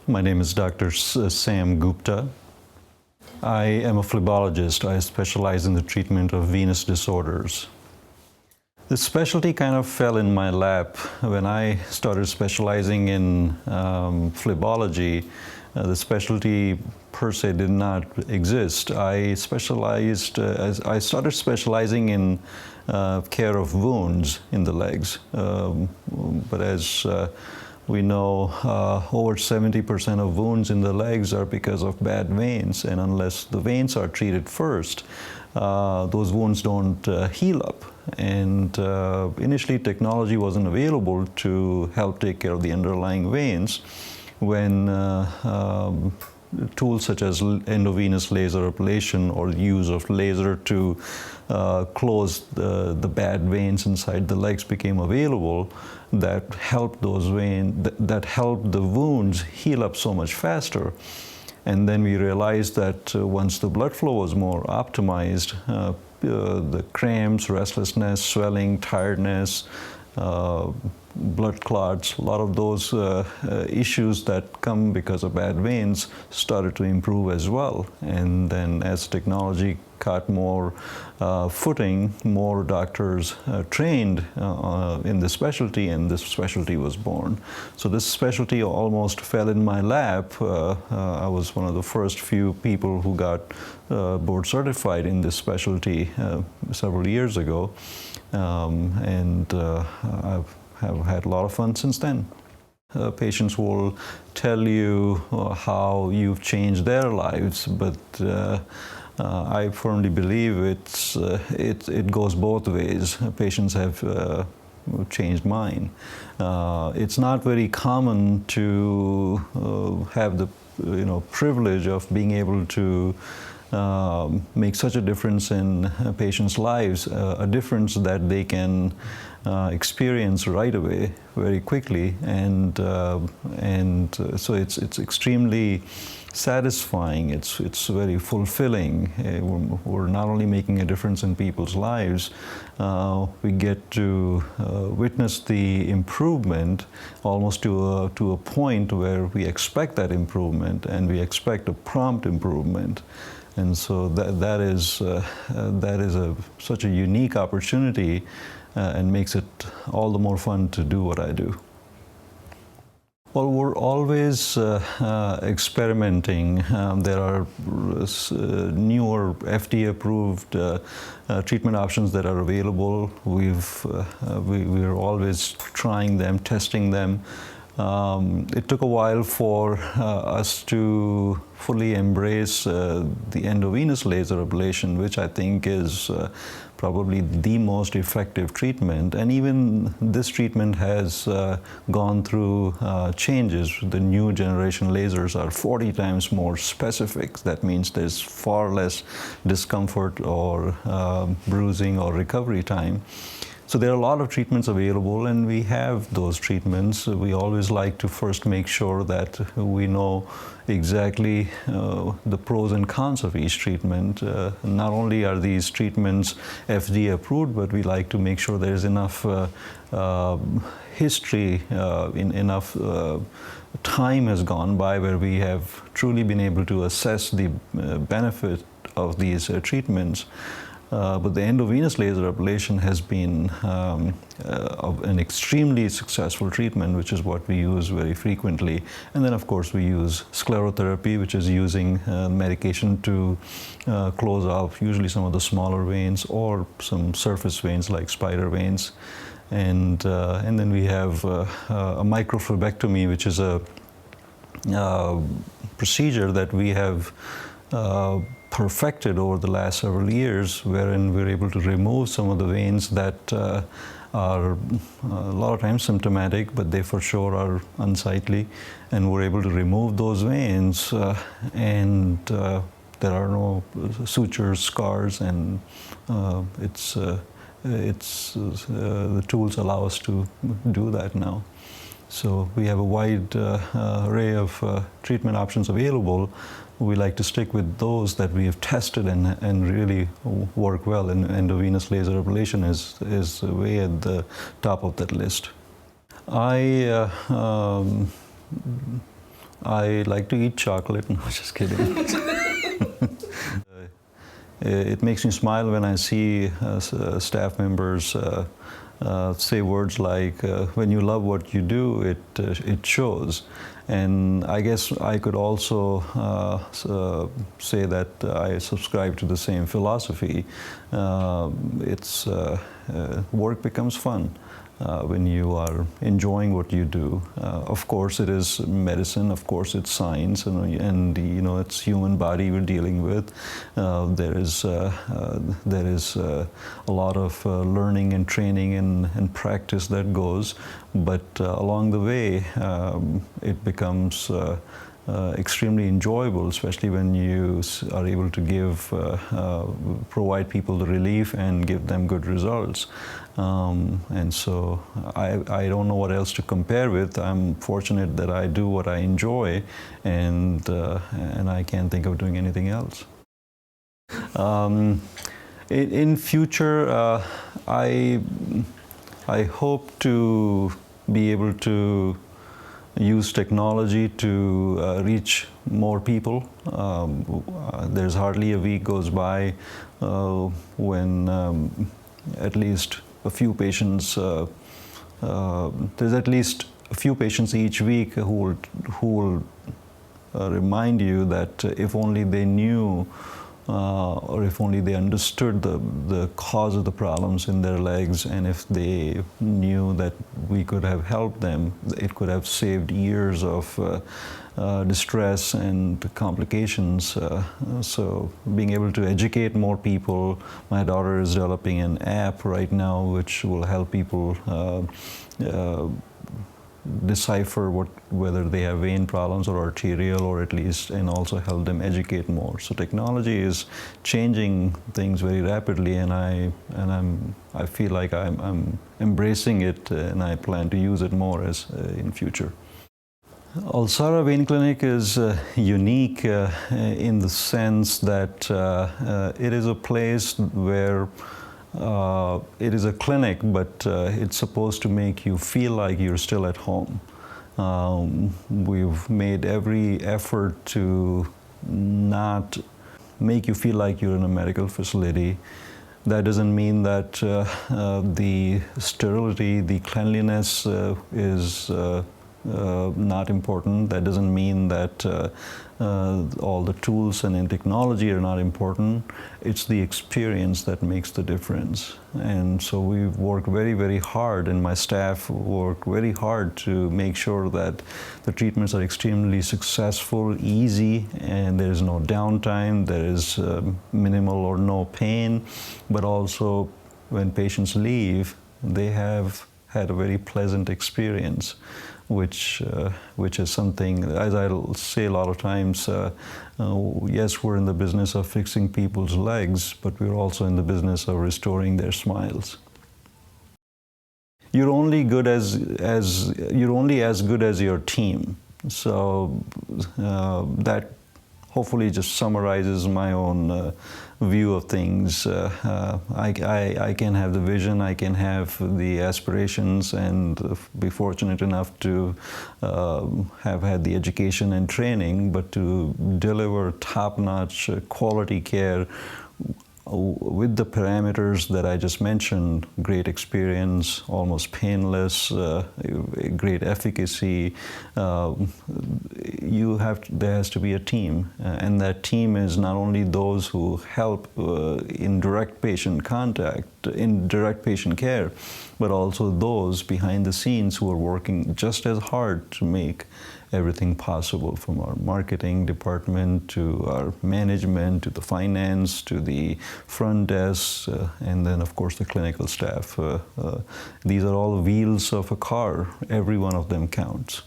My name is Dr. Sam Gupta. I am a phlebologist. I specialize in the treatment of venous disorders. The specialty kind of fell in my lap when I started specializing in phlebology. The specialty per se did not exist. I started specializing in care of wounds in the legs. But as we know, over 70% of wounds in the legs are because of bad veins, and unless the veins are treated first, those wounds don't heal up. And initially, technology wasn't available to help take care of the underlying veins when tools such as endovenous laser ablation or use of laser to close the bad veins inside the legs became available, that helped those veins, that helped the wounds heal up so much faster. And then we realized that once the blood flow was more optimized, the cramps, restlessness, swelling, tiredness, blood clots, a lot of those issues that come because of bad veins started to improve as well. And then as technology got more footing, more doctors trained in this specialty, and this specialty was born. So this specialty almost fell in my lap. I was one of the first few people who got board certified in this specialty several years ago. I've had a lot of fun since then. Patients will tell you how you've changed their lives, but I firmly believe it goes both ways. Patients have changed mine. It's not very common to have the privilege of being able to make such a difference in patients' lives, a difference that they can experience right away, very quickly, and so it's extremely satisfying. It's very fulfilling. We're not only making a difference in people's lives, we get to witness the improvement almost to a point where we expect that improvement, and we expect a prompt improvement. And so that is such a unique opportunity, and makes it all the more fun to do what I do. Well, we're always experimenting. There are newer FDA-approved treatment options that are available. We're always trying them, testing them. It took a while for us to fully embrace the endovenous laser ablation, which I think is probably the most effective treatment. And even this treatment has gone through changes. The new generation lasers are 40 times more specific. That means there's far less discomfort or bruising or recovery time. So there are a lot of treatments available, and we have those treatments. We always like to first make sure that we know exactly the pros and cons of each treatment. Not only are these treatments FDA approved, but we like to make sure there's enough history, enough time has gone by where we have truly been able to assess the benefit of these treatments. But the endovenous laser ablation has been an extremely successful treatment, which is what we use very frequently. And then, of course, we use sclerotherapy, which is using medication to close off usually some of the smaller veins or some surface veins like spider veins. And then we have a microphlebectomy, which is a procedure that we have perfected over the last several years, wherein we're able to remove some of the veins that are a lot of times symptomatic, but they for sure are unsightly, and we're able to remove those veins, and there are no sutures, scars, and the tools allow us to do that now. So we have a wide array of treatment options available. We like to stick with those that we have tested and really work well, and endovenous laser ablation is way at the top of that list. I I like to eat chocolate. No, just kidding. It makes me smile when I see staff members say words like, when you love what you do, it shows. And I guess I could also say that I subscribe to the same philosophy. Work becomes fun when you are enjoying what you do. Of course, it is medicine. Of course, it's science, and you know, it's human body we're dealing with. There is a lot of learning and training and practice that goes, but along the way, it becomes extremely enjoyable, especially when you are able to provide people the relief and give them good results. And so I don't know what else to compare with. I'm fortunate that I do what I enjoy, and I can't think of doing anything else. In future, I hope to be able to use technology to reach more people. There's hardly a week goes by when at least a few patients, there's at least a few patients each week who will remind you that if only they knew or if only they understood the cause of the problems in their legs, and if they knew that we could have helped them, it could have saved years of distress and complications. So being able to educate more people. My daughter is developing an app right now which will help people decipher whether they have vein problems or arterial, or at least, and also help them educate more. So technology is changing things very rapidly, and I feel like I'm embracing it, and I plan to use it more in future. Alsara Vein Clinic is unique in the sense that it is a place where it is a clinic, but it's supposed to make you feel like you're still at home. We've made every effort to not make you feel like you're in a medical facility. That doesn't mean that the sterility, the cleanliness is not important. That doesn't mean that all the tools and technology are not important. It's the experience that makes the difference. And so we've worked very, very hard, and my staff work very hard to make sure that the treatments are extremely successful, easy, and there is no downtime, there is minimal or no pain, but also when patients leave, they have had a very pleasant experience, which is something, as I'll say a lot of times, yes, we're in the business of fixing people's legs, but we're also in the business of restoring their smiles. You're only as good as your team. So that hopefully just summarizes my own view of things. I can have the vision, I can have the aspirations, and be fortunate enough to have had the education and training, but to deliver top-notch quality care with the parameters that I just mentioned: great experience, almost painless, great efficacy. There has to be a team, and that team is not only those who help in direct patient contact, in direct patient care, but also those behind the scenes who are working just as hard to make everything possible, from our marketing department to our management to the finance to the front desk, and then of course the clinical staff. These are all wheels of a car. Every one of them counts.